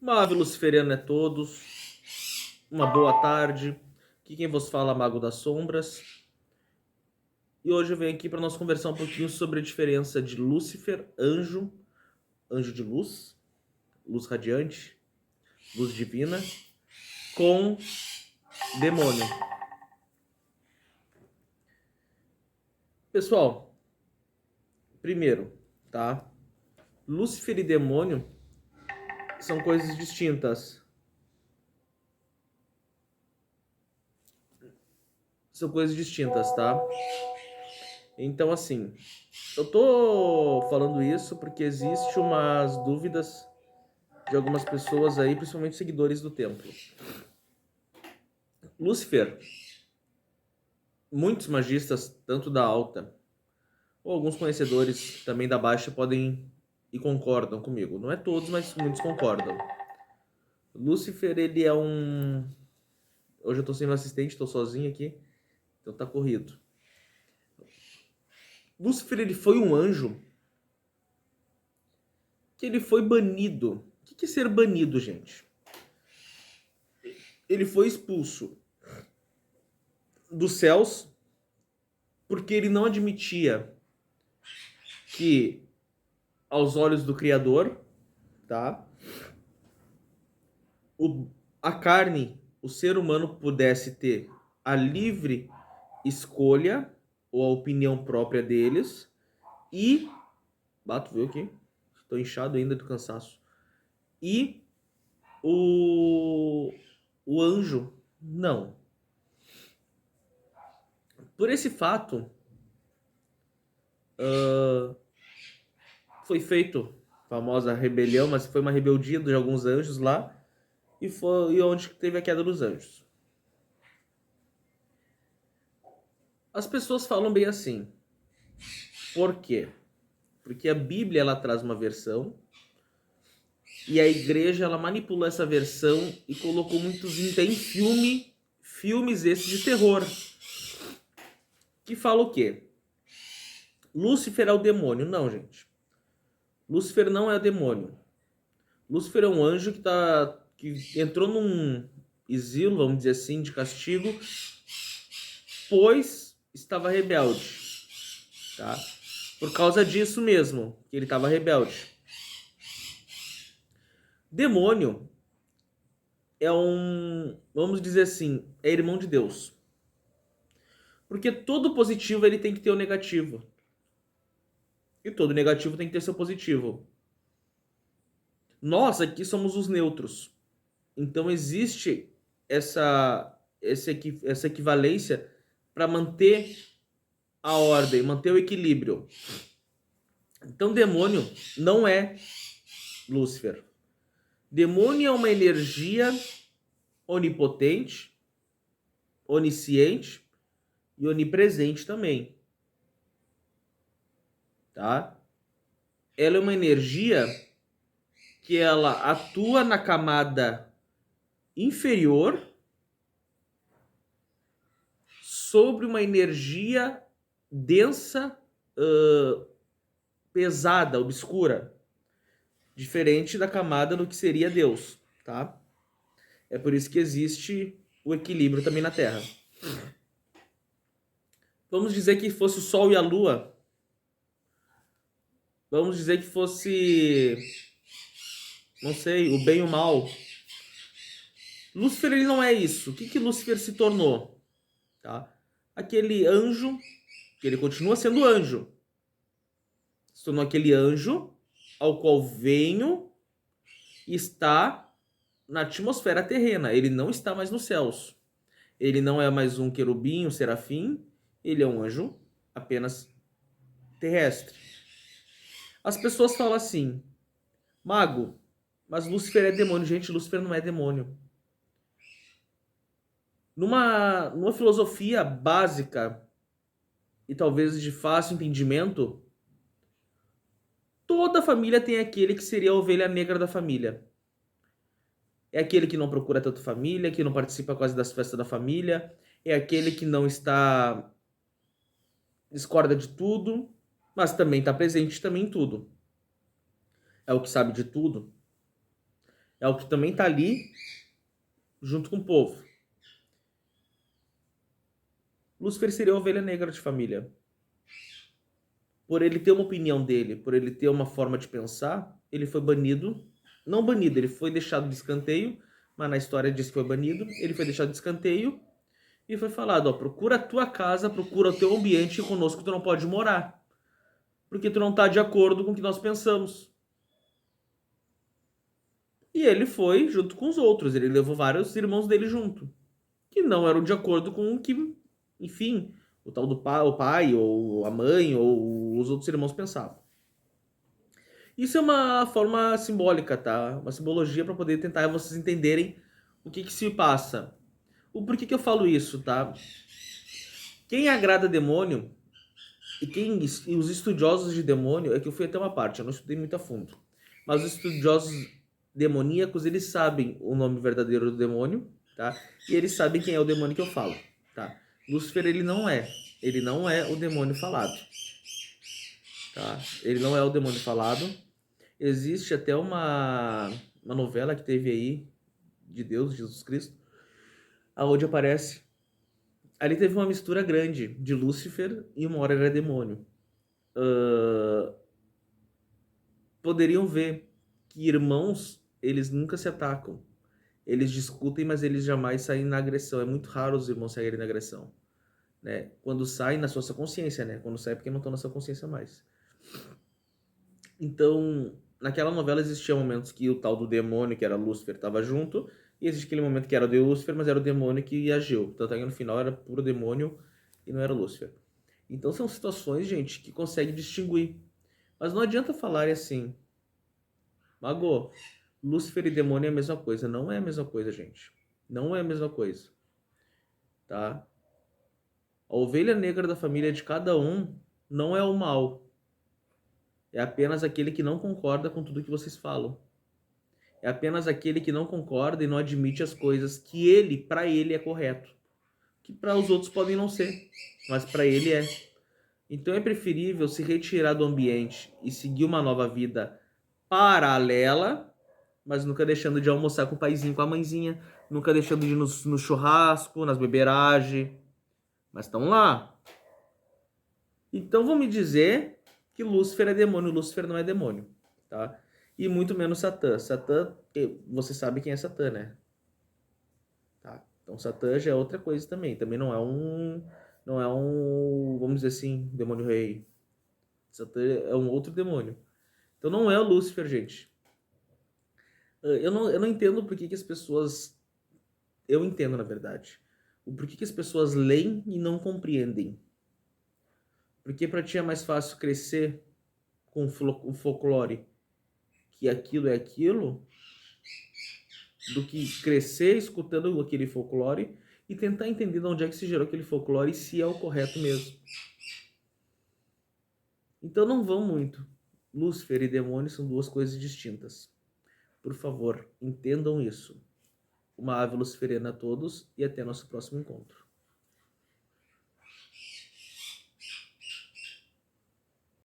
Uma ave luciferiana a todos, uma boa tarde. Aqui quem vos fala é Mago das Sombras. E hoje eu venho aqui para nós conversar um pouquinho sobre a diferença de Lúcifer, anjo, anjo de luz, luz radiante, luz divina, com demônio. Pessoal, primeiro, tá? Lúcifer e demônio são coisas distintas. São coisas distintas, tá? Então, assim, eu tô falando isso porque existe umas dúvidas de algumas pessoas aí, principalmente seguidores do templo. Lúcifer, muitos magistas, tanto da alta ou alguns conhecedores também da baixa, podem e concordam comigo. Não é todos, mas muitos concordam. Lúcifer, ele é um... Hoje eu tô sem um assistente, tô sozinho aqui, então tá corrido. Lúcifer, ele foi um anjo que ele foi banido. O que é ser banido, gente? Ele foi expulso dos céus porque ele não admitia que, aos olhos do Criador, tá? A carne, o ser humano pudesse ter a livre escolha ou a opinião própria deles e... Bato, viu aqui? Estou inchado ainda do cansaço. E o anjo, não. Por esse fato, foi feito a famosa rebelião, mas foi uma rebeldia de alguns anjos lá, e foi onde teve a queda dos anjos. As pessoas falam bem assim. Por quê? Porque a Bíblia ela traz uma versão e a igreja ela manipulou essa versão e colocou muitos em filmes esses de terror que fala o quê? Lúcifer é o demônio. Não, gente. Lúcifer não é o demônio. Lúcifer é um anjo que entrou num exílio, vamos dizer assim, de castigo, pois estava rebelde, tá? Por causa disso mesmo, que ele estava rebelde. Demônio é vamos dizer assim, é irmão de Deus. Porque todo positivo ele tem que ter o negativo. E todo negativo tem que ter seu positivo. Nós aqui somos os neutros. Então existe essa equivalência para manter a ordem, manter o equilíbrio. Então demônio não é Lúcifer. Demônio é uma energia onipotente, onisciente e onipresente também. Tá? Ela é uma energia que ela atua na camada inferior sobre uma energia densa, pesada, obscura, diferente da camada do que seria Deus, tá? É por isso que existe o equilíbrio também na Terra. Vamos dizer que fosse o Sol e a Lua. Vamos dizer que fosse, não sei, o bem e o mal. Lúcifer ele não é isso. O que Lúcifer se tornou? Tá? Aquele anjo, que ele continua sendo anjo. Se tornou aquele anjo ao qual venho e está na atmosfera terrena. Ele não está mais nos céus. Ele não é mais um querubim, um serafim. Ele é um anjo apenas terrestre. As pessoas falam assim, Mago, mas Lúcifer é demônio. Gente, Lúcifer não é demônio. Numa filosofia básica e talvez de fácil entendimento, toda família tem aquele que seria a ovelha negra da família. É aquele que não procura tanto família, que não participa quase das festas da família, é aquele que não está... discorda de tudo, mas também está presente também em tudo. É o que sabe de tudo. É o que também está ali junto com o povo. Lúcifer seria a ovelha negra de família. Por ele ter uma opinião dele, por ele ter uma forma de pensar, ele foi banido. Não banido, ele foi deixado de escanteio, mas na história diz que foi banido. Ele foi deixado de escanteio e foi falado, ó, procura a tua casa, procura o teu ambiente e conosco tu não pode morar. Porque tu não está de acordo com o que nós pensamos. E ele foi junto com os outros, ele levou vários irmãos dele junto, que não eram de acordo com o que, enfim, o tal do pai, o pai, ou a mãe, ou os outros irmãos pensavam. Isso é uma forma simbólica, tá? Uma simbologia para poder tentar vocês entenderem o que se passa. O porquê que eu falo isso, tá? Quem agrada demônio e os estudiosos de demônio, é que eu fui até uma parte, eu não estudei muito a fundo. Mas os estudiosos demoníacos, eles sabem o nome verdadeiro do demônio, tá? E eles sabem quem é o demônio que eu falo, tá? Lúcifer, ele não é o demônio falado, tá? Ele não é o demônio falado. Existe até uma novela que teve aí de Deus, Jesus Cristo, aonde aparece. Ali teve uma mistura grande de Lúcifer e uma hora era demônio. Poderiam ver que irmãos, eles nunca se atacam. Eles discutem, mas eles jamais saem na agressão. É muito raro os irmãos saírem na agressão, né? Quando saem na sua consciência, né? Quando sai é porque não estão na sua consciência mais. Então, naquela novela existia momentos que o tal do demônio, que era Lúcifer, estava junto, e existe aquele momento que era o de Lúcifer, mas era o demônio que agiu. Tanto é que no final era puro demônio e não era Lúcifer. Então são situações, gente, que consegue distinguir. Mas não adianta falar assim, Mago, Lúcifer e demônio é a mesma coisa. Não é a mesma coisa, gente. Não é a mesma coisa, tá? A ovelha negra da família de cada um não é o mal. É apenas aquele que não concorda com tudo que vocês falam. É apenas aquele que não concorda e não admite as coisas que ele, para ele, é correto. Que para os outros podem não ser, mas para ele é. Então é preferível se retirar do ambiente e seguir uma nova vida paralela, mas nunca deixando de almoçar com o paizinho, com a mãezinha, nunca deixando de ir no churrasco, nas beberagem, mas estão lá. Então vão me dizer que Lúcifer é demônio, Lúcifer não é demônio, tá? E muito menos Satã. Satã, você sabe quem é Satã, né? Tá? Então Satã já é outra coisa também. Também não é um, vamos dizer assim, demônio rei. Satã é um outro demônio. Então não é o Lúcifer, gente. Eu não entendo por que as pessoas. Eu entendo, na verdade. O porquê que as pessoas leem e não compreendem. Porque para ti é mais fácil crescer com o folclore que aquilo é aquilo, do que crescer escutando aquele folclore e tentar entender de onde é que se gerou aquele folclore e se é o correto mesmo. Então não vão muito. Lúcifer e demônio são duas coisas distintas. Por favor, entendam isso. Uma ave luciferina a todos e até nosso próximo encontro.